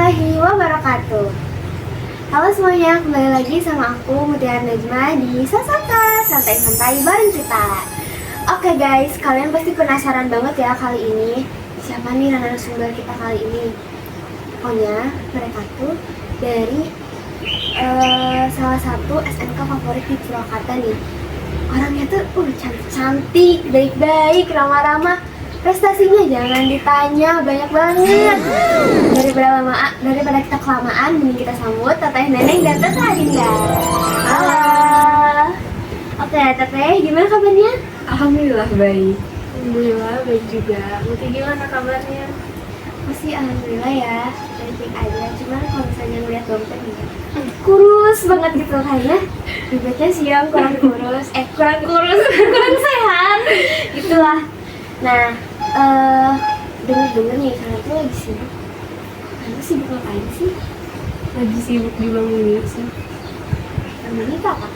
warahmatullahi wabarakatuh. Halo semuanya, kembali lagi sama aku Mutiara Najma di Sasata Santai-santai bareng kita. Oke guys, kalian pasti penasaran banget ya kali ini siapa nih narasumber kita kali ini. Pokoknya mereka tuh dari salah satu SMK favorit di Purwakarta nih. Orangnya tuh cantik-cantik, baik-baik, ramah-ramah. Prestasinya jangan ditanya, banyak banget. Daripada kita kelamaan, mending kita sambut Teteh Neneng dan Teteh Adinda. Halo. Oke, Teteh, gimana kabarnya? Alhamdulillah baik. Alhamdulillah baik juga. Muti gimana kabarnya? Masih alhamdulillah ya, baik-baik aja. Cuman kalau misalnya ngeliat dompet nih, kurus banget gitu kayaknya. Dompetnya siang kurang kurus, kurang sehat. Itulah. Nah, dengar nih kalian tuh lagi sibuk. Kalian sibuk ngapain sih? Lagi sibuk di Bank Mini sih. Bank Mini itu apa?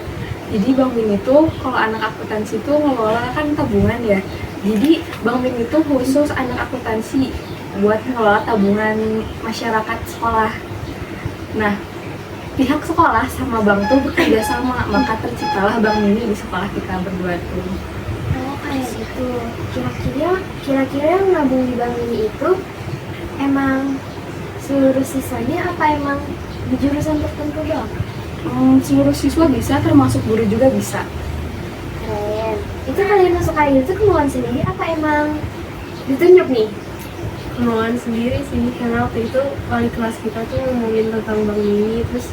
Jadi Bank Mini tuh kalau anak akuntansi tuh ngelola kan tabungan ya. Jadi Bank Mini tuh khusus anak akuntansi buat ngelola tabungan masyarakat sekolah. Nah, pihak sekolah sama bank tuh bekerja sama, maka terciptalah Bank Mini di sekolah kita berdua tuh. Oh kayak gitu. Kira-kira yang nabung di Bank Mini itu emang seluruh siswanya apa emang di jurusan tertentu doang? Seluruh siswa bisa, termasuk guru juga bisa. Keren. Itu kalian masuk kayak gitu kemauan sendiri apa emang ditunjuk nih? Kemauan sendiri sih, karena waktu itu wali kelas kita tuh ngomongin tentang Bank Mini, terus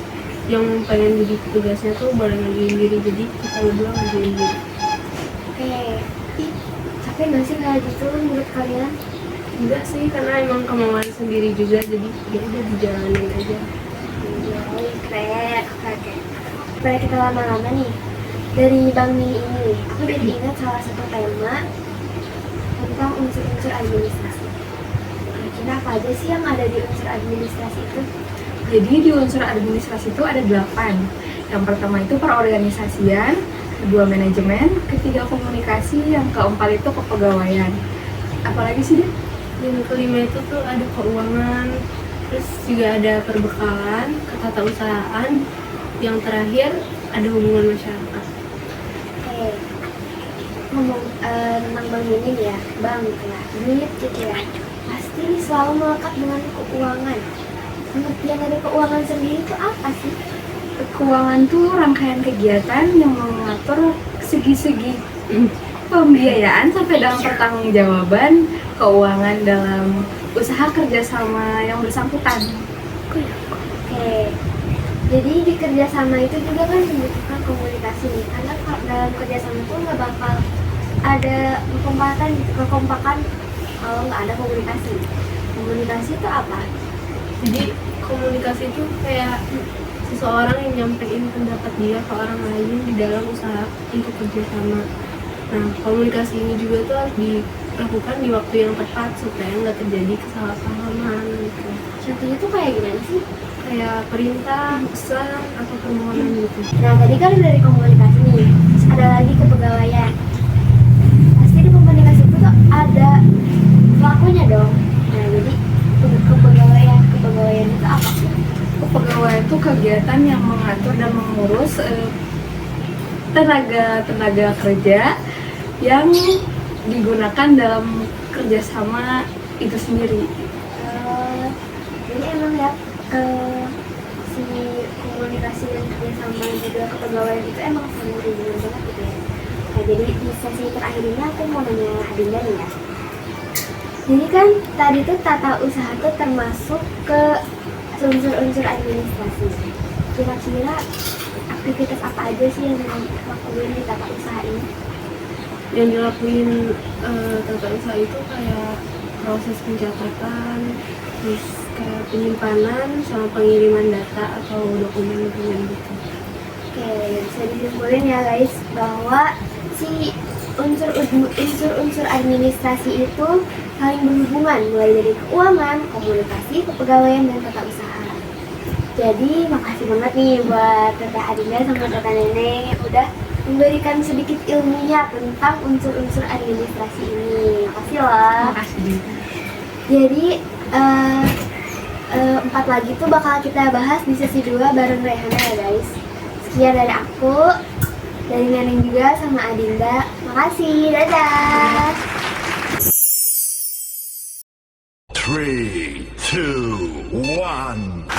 yang pengen jadi petugasnya tuh boleh ngajuin diri, jadi kita berdua ngajuin diri. Oke. Ih, capek nggak sih kayak gitu menurut kalian? Enggak sih, karena emang kemauan sendiri juga, jadi ya udah dijalanin aja. Iya, keren. Oke. Supaya kita lama-lama nih dari Bank Mini ini, aku jadi ingat salah satu tema tentang unsur-unsur administrasi. Kira-kira apa aja sih yang ada di unsur administrasi itu? Jadi di unsur administrasi itu ada 8. Yang pertama itu perorganisasian, kedua manajemen, ketiga komunikasi, yang keempat itu kepegawaian. Apalagi sih dia? Yang kelima itu tuh ada keuangan, terus juga ada perbekalan, ketatausahaan, yang terakhir ada hubungan masyarakat. Oke. Ngomong tentang Bank Mini nih ya, bank ya, duit gitu ya. Pasti selalu melekat dengan keuangan. Pengertian dari keuangan sendiri itu apa sih? Keuangan tuh rangkaian kegiatan yang mengatur segi-segi pembiayaan sampai dalam pertanggungjawaban keuangan dalam usaha kerjasama yang bersangkutan. Oke. Jadi di kerjasama itu juga kan membutuhkan komunikasi nih, karena dalam kerjasama itu nggak bakal ada kekompakan kalau nggak ada komunikasi. Komunikasi itu apa? Jadi komunikasi itu kayak seseorang yang nyampein pendapat dia ke orang lain di dalam usaha untuk kerjasama. Nah, komunikasi ini juga tuh harus dilakukan di waktu yang tepat supaya nggak terjadi kesalahpahaman gitu. Contohnya tuh kayak gimana sih? Kayak perintah, pesan, atau permohonan gitu. Nah tadi kan dari komunikasi nih, terus ada lagi kepegawaian. Pasti di komunikasi itu tuh ada pelakunya dong. Nah jadi kepegawaian itu apa sih? Kepegawaian itu kegiatan yang mengatur dan mengurus tenaga kerja yang digunakan dalam kerjasama itu sendiri. Jadi emang ya si komunikasi dan kerjasama juga kepegawaian itu emang saling berhubungan banget gitu ya. Nah jadi di sesi terakhir ini aku mau nanya Adinda nih ya. Jadi kan tadi tuh tata usaha tuh termasuk ke unsur-unsur administrasi. Kira-kira aktivitas apa aja sih yang dilakuin di tata usaha ini? Yang dilakuin tata usaha itu kayak proses pencatatan, terus kayak penyimpanan sama pengiriman data atau dokumen-dokumen gitu. Oke, bisa disimpulin ya guys bahwa si unsur-unsur administrasi itu saling berhubungan mulai dari keuangan, komunikasi, kepegawaian, dan tata usaha. Jadi makasih banget nih buat Teteh Adinda sama Teteh Neneng yang udah memberikan sedikit ilmunya tentang unsur-unsur administrasi ini. Makasih loh. Makasih. Jadi 4 lagi tuh bakal kita bahas di sesi 2 bareng Rehana ya guys. Sekian dari aku, dari Neneng juga sama Adinda. Makasih, dadah. 3, 2, 1.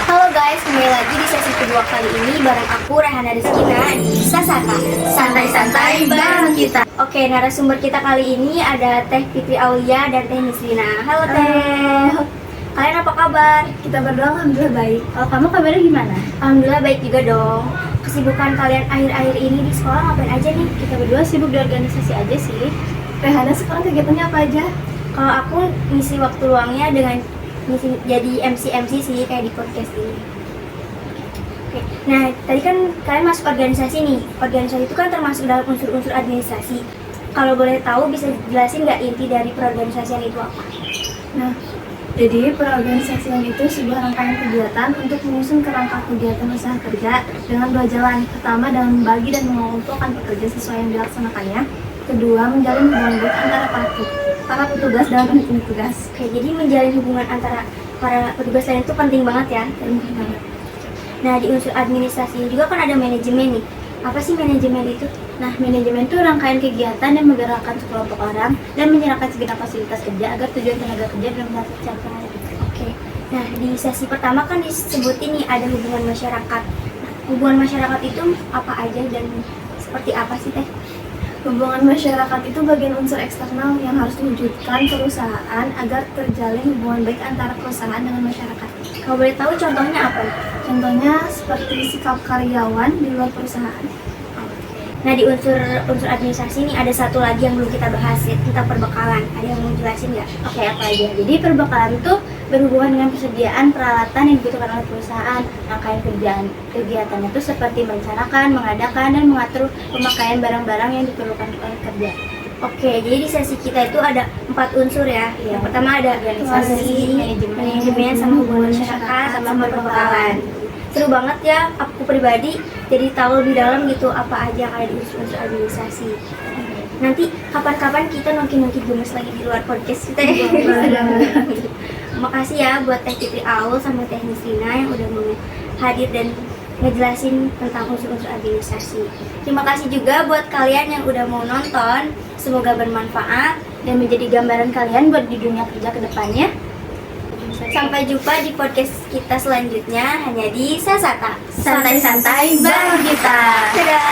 Halo guys, kembali lagi di sesi kedua kali ini bareng aku Rehana Rizkina di Sasata. Santai-santai bareng kita. Oke, narasumber kita kali ini ada Teh Fitri Aulia dan Teh Nisrina. Halo Teh. Kalian apa kabar? Kita berdua alhamdulillah baik. Kalau kamu kabarnya gimana? Alhamdulillah baik juga dong. Kesibukan kalian akhir-akhir ini di sekolah ngapain aja nih? Kita berdua sibuk di organisasi aja sih. Rehana sekarang kegiatannya apa aja? Kalau aku ngisi waktu luangnya dengan jadi MC sih kayak di podcast ini. Oke. Nah, tadi kan kalian masuk organisasi nih. Organisasi itu kan termasuk dalam unsur-unsur administrasi. Kalau boleh tahu bisa jelasin nggak inti dari perorganisasian itu apa? Nah, jadi perorganisasian itu sebuah rangkaian kegiatan untuk menyusun kerangka kegiatan usaha kerja dengan 2 jalan. Pertama, dengan membagi dan mengumpulkan pekerja sesuai yang dilaksanakannya. Kedua, menjalin hubungan baik antara para petugas dan panitia tugas. Oke, jadi menjalin hubungan antara para petugas lain itu penting banget ya. Penting banget. Nah, di unsur administrasi juga kan ada manajemen nih. Apa sih manajemen itu? Nah, manajemen itu rangkaian kegiatan yang menggerakkan sekelompok orang dan menyerahkan segenap fasilitas kerja agar tujuan tenaga kerja benar-benar tercapai. Oke. Nah, di sesi pertama kan disebutin nih ada hubungan masyarakat. Nah, hubungan masyarakat itu apa aja dan seperti apa sih Teh? Hubungan masyarakat itu bagian unsur eksternal yang harus diwujudkan perusahaan agar terjalin hubungan baik antara perusahaan dengan masyarakat. Kalau boleh tahu contohnya apa? Contohnya seperti sikap karyawan di luar perusahaan. Nah, di unsur administrasi ini ada satu lagi yang belum kita bahas ya, tentang perbekalan. Ada yang mau jelasin nggak? Oke, apa aja? Jadi perbekalan itu berhubungan dengan persediaan peralatan yang dibutuhkan oleh perusahaan. Rangkaian kegiatannya itu seperti merencanakan, mengadakan, dan mengatur pemakaian barang-barang yang diperlukan oleh kerja. Oke, jadi di sesi kita itu ada 4 unsur ya. Iya. Yang pertama ada organisasi, manajemen, sama hubungan masyarakat, sama perbekalan. Seru banget ya, aku pribadi jadi tahu lebih dalam gitu apa aja yang ada di unsur administrasi. Nanti kapan-kapan kita nongki-nongki gemes lagi di luar podcast kita ya. Makasih ya buat Teh Fitri Aul sama Teh Nisrina yang udah mau hadir dan ngejelasin tentang unsur-unsur administrasi. Terima kasih juga buat kalian yang udah mau nonton. Semoga bermanfaat dan menjadi gambaran kalian buat di dunia kerja ke depannya. Sampai jumpa di podcast kita selanjutnya hanya di Sasata. Santai-santai bareng kita. Dadah.